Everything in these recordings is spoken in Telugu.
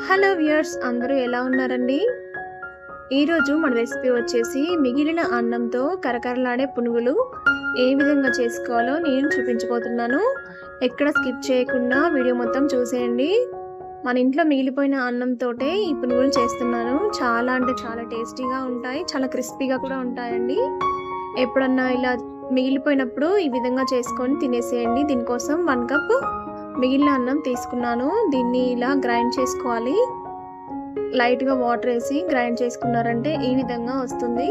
హలో వ్యూయర్స్, అందరూ ఎలా ఉన్నారండి? ఈరోజు మన రెసిపీ వచ్చేసి మిగిలిన అన్నంతో కరకరలాడే పునుగులు ఏ విధంగా చేసుకోవాలో నేను చూపించబోతున్నాను. ఎక్కడ స్కిప్ చేయకుండా వీడియో మొత్తం చూసేయండి. మన ఇంట్లో మిగిలిపోయిన అన్నంతోటే ఈ పునుగులు చేస్తున్నాను. చాలా అంటే చాలా టేస్టీగా ఉంటాయి, చాలా క్రిస్పీగా కూడా ఉంటాయండి. ఎప్పుడన్నా ఇలా మిగిలిపోయినప్పుడు ఈ విధంగా చేసుకొని తినేసేయండి. దీనికోసం 1 కప్ మిగిలిన అన్నం తీసుకున్నాను. దీన్ని ఇలా గ్రైండ్ చేసుకోవాలి. లైట్గా వాటర్ వేసి గ్రైండ్ చేసుకున్నారంటే ఈ విధంగా వస్తుంది.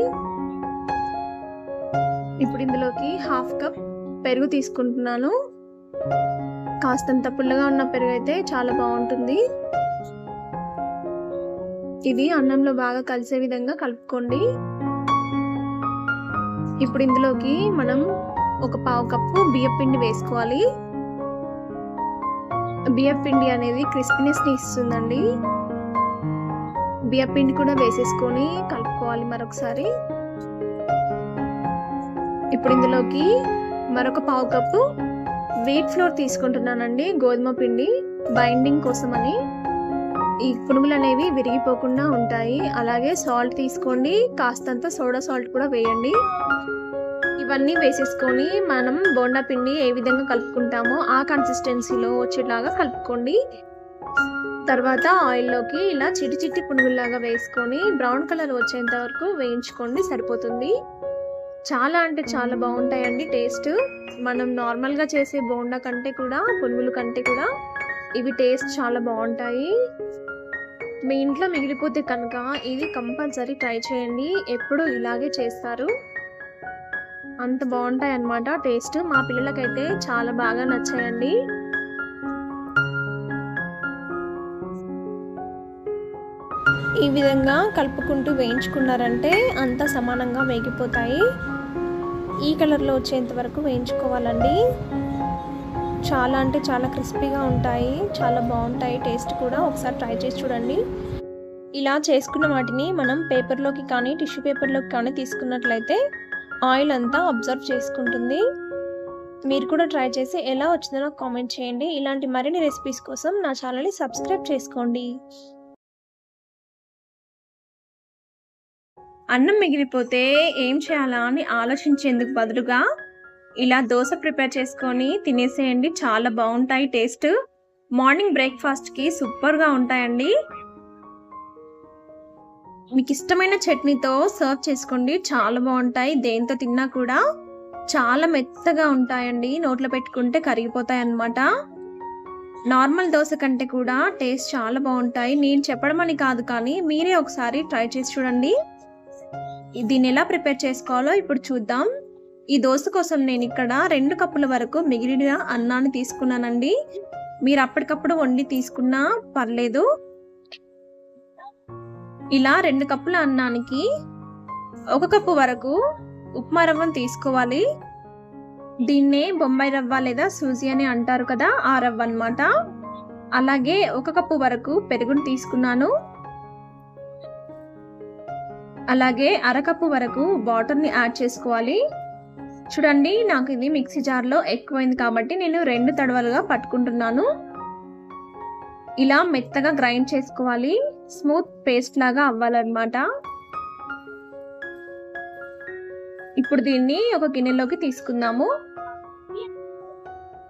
ఇప్పుడు ఇందులోకి 1/2 కప్ పెరుగు తీసుకుంటున్నాను. కాస్తంత పుల్లగా ఉన్న పెరుగు అయితే చాలా బాగుంటుంది. ఇది అన్నంలో బాగా కలిసే విధంగా కలుపుకోండి. ఇప్పుడు ఇందులోకి మనం 1/4 కప్పు బియ్యం పిండి వేసుకోవాలి. బియ్యం పిండి అనేది క్రిస్పీనెస్ ని ఇస్తుందండి. బియ్యం పిండి కూడా వేసేసుకొని కలుపుకోవాలి మరొకసారి. ఇప్పుడు ఇందులోకి మరొక 1/4 కప్పు వీట్ ఫ్లోర్ తీసుకుంటున్నానండి, గోధుమ పిండి బైండింగ్ కోసమని. ఈ పునుగులు అనేవి విరిగిపోకుండా ఉంటాయి. అలాగే సాల్ట్ తీసుకోండి, కాస్తంత సోడా సాల్ట్ కూడా వేయండి. ఇవన్నీ వేసేసుకొని మనం బోండా పిండి ఏ విధంగా కలుపుకుంటామో ఆ కన్సిస్టెన్సీలో వచ్చేలాగా కలుపుకోండి. తర్వాత ఆయిల్లోకి ఇలా చిట్టి చిట్టి పునుగుల్లాగా వేసుకొని బ్రౌన్ కలర్ వచ్చేంత వరకు వేయించుకోండి, సరిపోతుంది. చాలా అంటే చాలా బాగుంటాయండి టేస్ట్. మనం నార్మల్గా చేసే బోండా కంటే కూడా, పునుగుల కంటే కూడా ఇవి టేస్ట్ చాలా బాగుంటాయి. మీ ఇంట్లో మిగిలిపోతే కనుక ఇది కంపల్సరీ ట్రై చేయండి. ఎప్పుడు ఇలాగే చేస్తారు, అంత బాగుంటాయి అన్నమాట టేస్ట్. మా పిల్లలకైతే చాలా బాగా నచ్చాయండి. ఈ విధంగా కలుపుకుంటూ వేయించుకున్నారంటే అంత సమానంగా వేగిపోతాయి. ఈ కలర్లో వచ్చేంత వరకు వేయించుకోవాలండి. చాలా అంటే చాలా క్రిస్పీగా ఉంటాయి, చాలా బాగుంటాయి టేస్ట్ కూడా. ఒకసారి ట్రై చేసి చూడండి. ఇలా చేసుకున్న వాటిని మనం పేపర్లోకి కానీ టిష్యూ పేపర్లోకి కానీ తీసుకున్నట్లయితే ఆయిల్ అంతా అబ్జర్వ్ చేసుకుంటుంది. మీరు కూడా ట్రై చేసి ఎలా వచ్చిందో నాకు కామెంట్ చేయండి. ఇలాంటి మరిన్ని రెసిపీస్ కోసం నా ఛానల్ని సబ్స్క్రైబ్ చేసుకోండి. అన్నం మిగిలిపోతే ఏం చేయాలా అని ఆలోచించేందుకు బదులుగా ఇలా దోశ ప్రిపేర్ చేసుకొని తినేసేయండి. చాలా బాగుంటాయి టేస్ట్. మార్నింగ్ బ్రేక్ఫాస్ట్కి సూపర్గా ఉంటాయండి. మీకు ఇష్టమైన చట్నీతో సర్వ్ చేసుకోండి, చాలా బాగుంటాయి. దేంతో తిన్నా కూడా చాలా మెత్తగా ఉంటాయండి, నోట్లో పెట్టుకుంటే కరిగిపోతాయి అన్నమాట. నార్మల్ దోశ కంటే కూడా టేస్ట్ చాలా బాగుంటాయి. నేను చెప్పడం అని కాదు, కానీ మీరే ఒకసారి ట్రై చేసి చూడండి. దీన్ని ఎలా ప్రిపేర్ చేసుకోవాలో ఇప్పుడు చూద్దాం. ఈ దోశ కోసం నేను ఇక్కడ 2 కప్పుల వరకు మిగిలిన అన్నాన్ని తీసుకున్నానండి. మీరు అప్పటికప్పుడు వండి తీసుకున్నా పర్లేదు. ఇలా 2 కప్పుల అన్నానికి 1 కప్పు వరకు ఉప్మా రవ్వను తీసుకోవాలి. దీన్నే బొంబాయి రవ్వ లేదా సూజీ అని అంటారు కదా, ఆ రవ్వ అన్నమాట. అలాగే 1 కప్పు వరకు పెరుగును తీసుకున్నాను. అలాగే 1/2 కప్పు వరకు వాటర్ని యాడ్ చేసుకోవాలి. చూడండి, నాకు ఇది మిక్సీ జార్లో ఎక్కువైంది కాబట్టి నేను 2 తడవలుగా పట్టుకుంటున్నాను. ఇలా మెత్తగా గ్రైండ్ చేసుకోవాలి, స్మూత్ పేస్ట్ లాగా అవ్వాలన్నమాట. ఇప్పుడు దీన్ని ఒక గిన్నెలోకి తీసుకుందాము.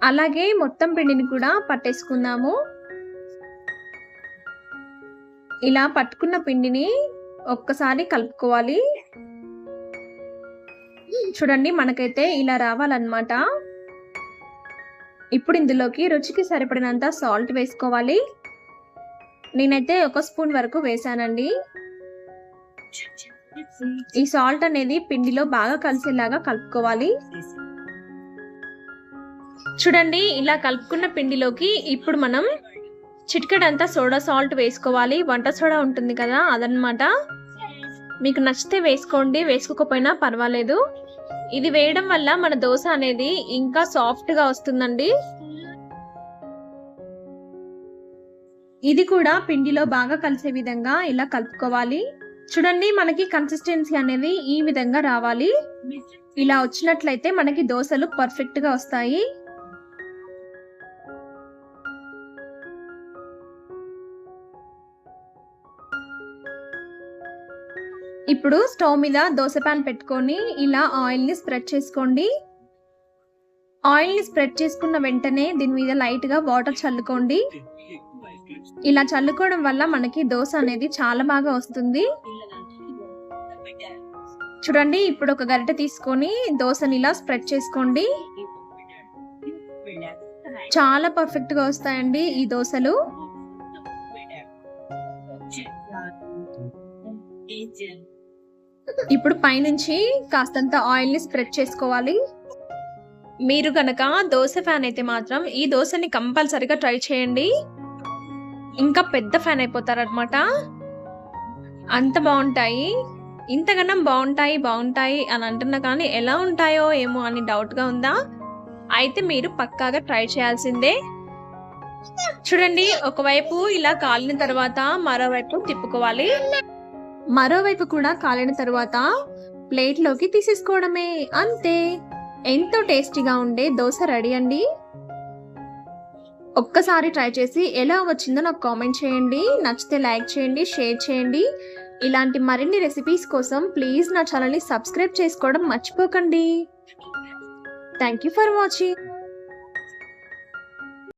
అలాగే మొత్తం పిండిని కూడా పట్టేసుకుందాము. ఇలా పట్టుకున్న పిండిని ఒక్కసారి కలుపుకోవాలి. చూడండి, మనకైతే ఇలా రావాలన్నమాట. ఇప్పుడు ఇందులోకి రుచికి సరిపడినంత సాల్ట్ వేసుకోవాలి. నేనైతే 1 స్పూన్ వరకు వేసానండి. ఈ సాల్ట్ అనేది పిండిలో బాగా కలిసేలాగా కలుపుకోవాలి. చూడండి, ఇలా కలుపుకున్న పిండిలోకి ఇప్పుడు మనం చిటికెడంతా సోడా సాల్ట్ వేసుకోవాలి. వంట సోడా ఉంటుంది కదా, అదనమాట. మీకు నచ్చితే వేసుకోండి, వేసుకోకపోయినా పర్వాలేదు. ఇది వేయడం వల్ల మన దోశ అనేది ఇంకా సాఫ్ట్గా వస్తుందండి. ఇది కూడా పిండిలో బాగా కలిసే విధంగా ఇలా కలుపుకోవాలి. చూడండి, మనకి కన్సిస్టెన్సీ అనేది ఈ విధంగా రావాలి. ఇలా వచ్చినట్లయితే మనకి దోశలు పర్ఫెక్ట్గా వస్తాయి. ఇప్పుడు స్టవ్ మీద దోశ ప్యాన్ పెట్టుకొని ఇలా ఆయిల్ని స్ప్రెడ్ చేసుకోండి. ఆయిల్ని స్ప్రెడ్ చేసుకున్న వెంటనే దీని మీద లైట్గా వాటర్ చల్లుకోండి. ఇలా చల్లుకోవడం వల్ల మనకి దోశ అనేది చాలా బాగా వస్తుంది. చూడండి, ఇప్పుడు ఒక గరిటె తీసుకొని దోశని ఇలా స్ప్రెడ్ చేసుకోండి. చాలా పర్ఫెక్ట్ గా వస్తాయండి ఈ దోశలు. ఇప్పుడు పైనుంచి కాస్తంత ఆయిల్ ని స్ప్రెడ్ చేసుకోవాలి. మీరు కనుక దోశ ఫ్యాన్ అయితే మాత్రం ఈ దోశని కంపల్సరిగా ట్రై చేయండి. ఇంకా పెద్ద ఫ్యాన్ అయిపోతారనమాట. అంత బాగుంటాయి. ఇంతకన్నా బాగుంటాయి అని అంటున్నా కానీ ఎలా ఉంటాయో ఏమో అని డౌట్ గా ఉందా? అయితే మీరు పక్కాగా ట్రై చేయాల్సిందే. చూడండి, ఒకవైపు ఇలా కాలిన తర్వాత మరోవైపు తిప్పుకోవాలి. మరోవైపు కూడా కాలిన తర్వాత ప్లేట్ లోకి తీసేసుకోవడమే, అంతే. ఎంతో టేస్టీగా ఉండే దోశ రెడీ అండి. ఒక్కసారి ట్రై చేసి ఎలా వచ్చిందో నాకు కామెంట్ చేయండి. నచ్చితే లైక్ చేయండి, షేర్ చేయండి. ఇలాంటి మరిన్ని రెసిపీస్ కోసం ప్లీజ్ నా ఛానల్ని సబ్స్క్రైబ్ చేసుకోవడం మర్చిపోకండి. Thank you for watching.